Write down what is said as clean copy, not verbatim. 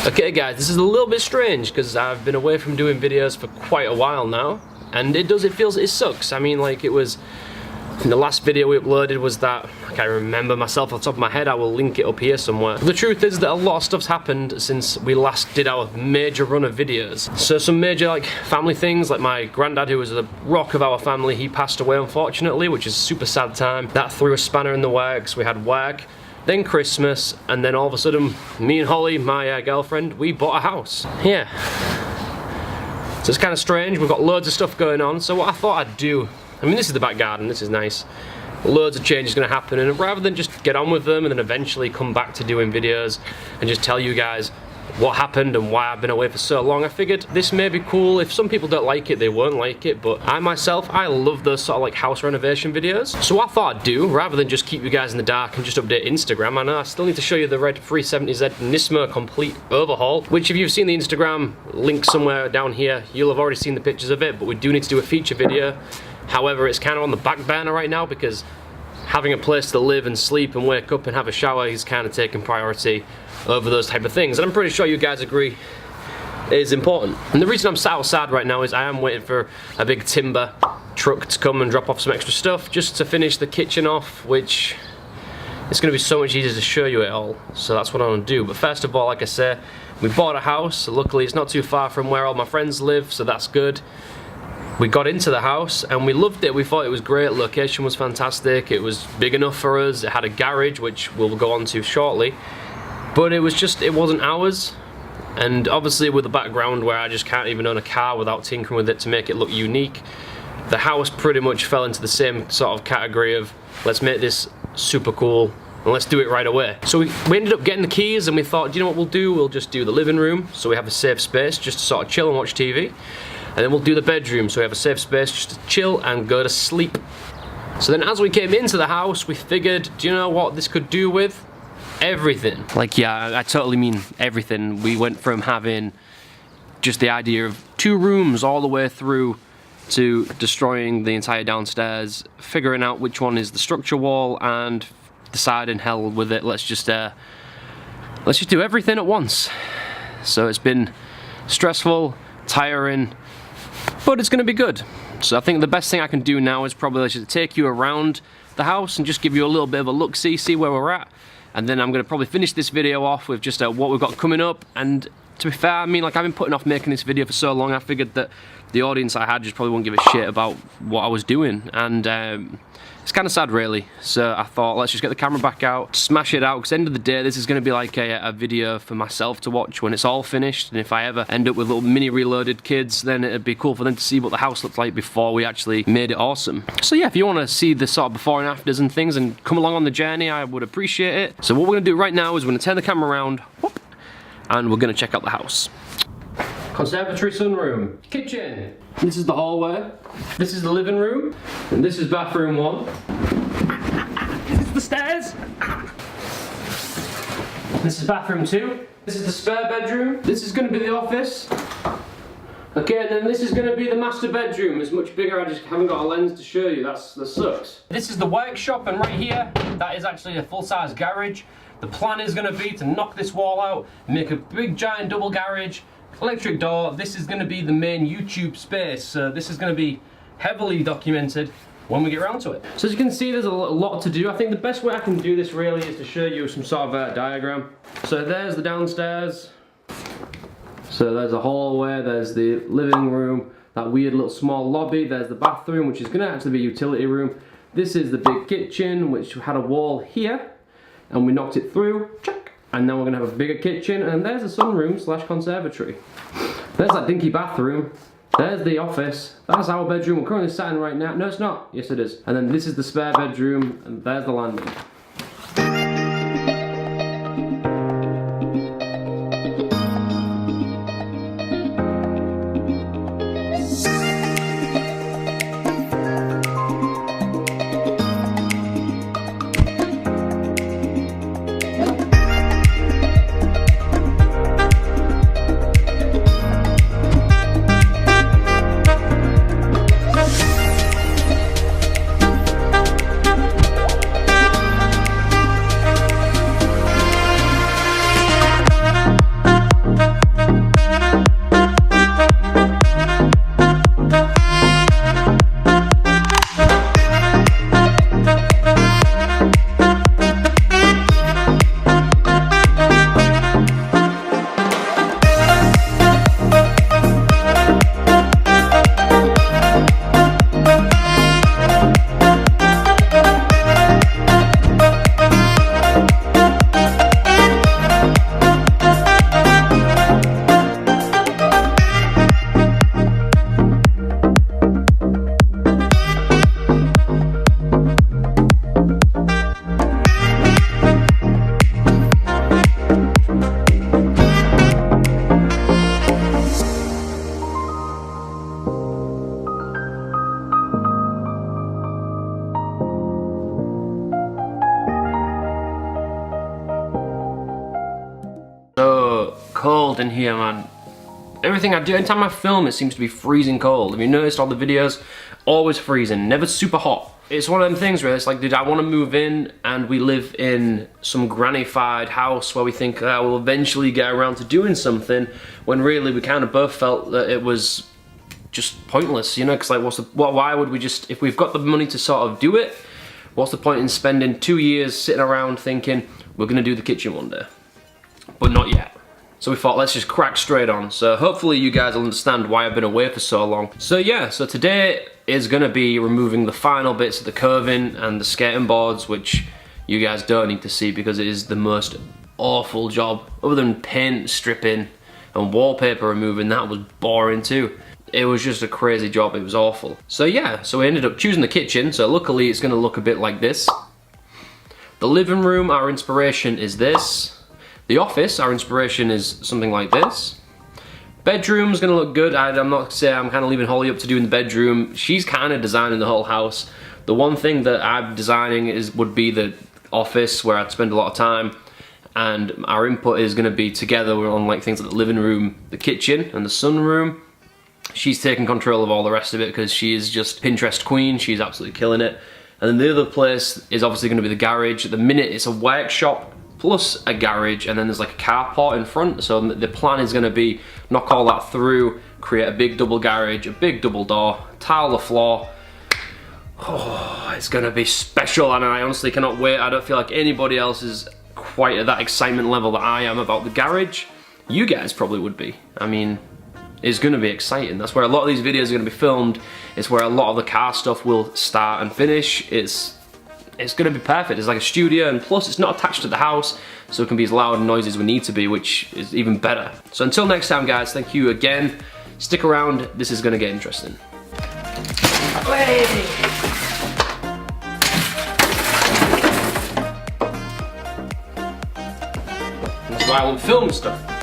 Okay guys, this is a little bit strange because I've been away from doing videos for quite a while now, and it sucks. I mean, like, it was, the last video we uploaded was that, I can't remember myself off the top of my head. I will link it up here somewhere. The truth is that a lot of stuff's happened since we last did our major run of videos. So some major, like, family things, like my granddad, who was the rock of our family, he passed away unfortunately, which is a super sad time. That threw a spanner in the works. We had work, then Christmas, and then all of a sudden, me and Holly, my girlfriend, we bought a house. Yeah. So it's kind of strange. We've got loads of stuff going on. So what I thought I'd do, I mean, this is the back garden, this is nice. Loads of changes going to happen, and rather than just get on with them and then eventually come back to doing videos and just tell you guys what happened and why I've been away for so long, I figured this may be cool. If some people don't like it, they won't like it, but I myself, I love those sort of like house renovation videos. So what I thought I'd do, rather than just keep you guys in the dark and just update Instagram, I know I still need to show you the red 370Z Nismo complete overhaul, which if you've seen the Instagram link somewhere down here, you'll have already seen the pictures of it, but we do need to do a feature video. However, it's kind of on the back burner right now because having a place to live and sleep and wake up and have a shower is kind of taking priority over those type of things, and I'm pretty sure you guys agree is important. And the reason I'm so sad right now is I am waiting for a big timber truck to come and drop off some extra stuff just to finish the kitchen off, which it's going to be so much easier to show you it all. So that's what I want to do. But first of all, like I said, we bought a house. Luckily it's not too far from where all my friends live, so that's good. We got into the house and we loved it. We thought it was great. Location was fantastic. It was big enough for us. It had a garage, which we'll go on to shortly. But it wasn't ours. And obviously with the background where I just can't even own a car without tinkering with it to make it look unique, the house pretty much fell into the same sort of category of, let's make this super cool and let's do it right away. So we ended up getting the keys, and we thought, you know what we'll do? We'll just do the living room so we have a safe space just to sort of chill and watch TV. And then we'll do the bedroom so we have a safe space just to chill and go to sleep. So then as we came into the house, we figured, do you know what this could do with? Everything. Like, yeah, I totally mean everything. We went from having just the idea of 2 rooms all the way through to destroying the entire downstairs, figuring out which one is the structure wall, and deciding, hell with it, let's just do everything at once. So it's been stressful, tiring, but it's going to be good. So I think the best thing I can do now is probably just take you around the house and just give you a little bit of a look-see, see where we're at. And then I'm going to probably finish this video off with just what we've got coming up. And to be fair, I mean, like, I've been putting off making this video for so long, I figured that the audience I had just probably won't give a shit about what I was doing. And it's kind of sad, really. So I thought, let's just get the camera back out, smash it out, because at the end of the day, this is going to be like a video for myself to watch when it's all finished. And if I ever end up with little mini reloaded kids, then it'd be cool for them to see what the house looked like before we actually made it awesome. So yeah, if you want to see the sort of before and afters and things and come along on the journey, I would appreciate it. So what we're going to do right now is we're going to turn the camera around, whoop, and we're going to check out the house. Conservatory sunroom, kitchen. This is the hallway. This is the living room, and this is bathroom 1. This is the stairs. This is bathroom 2. This is the spare bedroom. This is going to be the office. Okay, and then this is going to be the master bedroom. It's much bigger. I just haven't got a lens to show you. That sucks. This is the workshop, and right here, that is actually a full-size garage. The plan is going to be to knock this wall out, make a big giant double garage, electric door. This is going to be the main YouTube space. So this is going to be heavily documented when we get around to it. So as you can see, there's a lot to do. I think the best way I can do this really is to show you some sort of diagram. So there's the downstairs. So there's a hallway, there's the living room, that weird little small lobby, there's the bathroom, which is going to actually be a utility room. This is the big kitchen, which had a wall here, and we knocked it through, check. And now we're going to have a bigger kitchen, and there's a sunroom slash conservatory. There's that dinky bathroom. There's the office. That's our bedroom. We're currently sat in right now. No, it's not. Yes, it is. And then this is the spare bedroom, and there's the landing. cold in here, man. Everything I do, anytime I film, it seems to be freezing cold. Have you noticed all the videos? Always freezing, never super hot. It's one of them things where it's like, dude, I want to move in and we live in some grannified house where we think we'll eventually get around to doing something, when really we kind of both felt that it was just pointless, you know, because like why would we just, if we've got the money to sort of do it, what's the point in spending 2 years sitting around thinking we're gonna do the kitchen one day, but not yet. So we thought, let's just crack straight on. So hopefully you guys will understand why I've been away for so long. So yeah, so today is gonna be removing the final bits of the curving and the skating boards, which you guys don't need to see because it is the most awful job. Other than paint stripping and wallpaper removing, that was boring too. It was just a crazy job, it was awful. So yeah, so we ended up choosing the kitchen, so luckily it's gonna look a bit like this. The living room, our inspiration is this. The office, our inspiration is something like this. Bedroom's gonna look good. I'm not saying I'm kind of leaving Holly up to doing the bedroom. She's kind of designing the whole house. The one thing that I'm designing would be the office, where I'd spend a lot of time, and our input is gonna be together on like things like the living room, the kitchen, and the sunroom. She's taking control of all the rest of it because she is just Pinterest queen. She's absolutely killing it. And then the other place is obviously gonna be the garage. At the minute, it's a workshop plus a garage, and then there's like a carport in front. So the plan is gonna be knock all that through, create a big double garage, a big double door, tile the floor. Oh, it's gonna be special, and I honestly cannot wait. I don't feel like anybody else is quite at that excitement level that I am about the garage. You guys probably would be. I mean, it's gonna be exciting. That's where a lot of these videos are gonna be filmed. It's where a lot of the car stuff will start and finish. It's gonna be perfect. It's like a studio, and plus it's not attached to the house, so it can be as loud and noisy as we need to be, which is even better. So until next time, guys, thank you again. Stick around, this is gonna get interesting. That's why I love film stuff.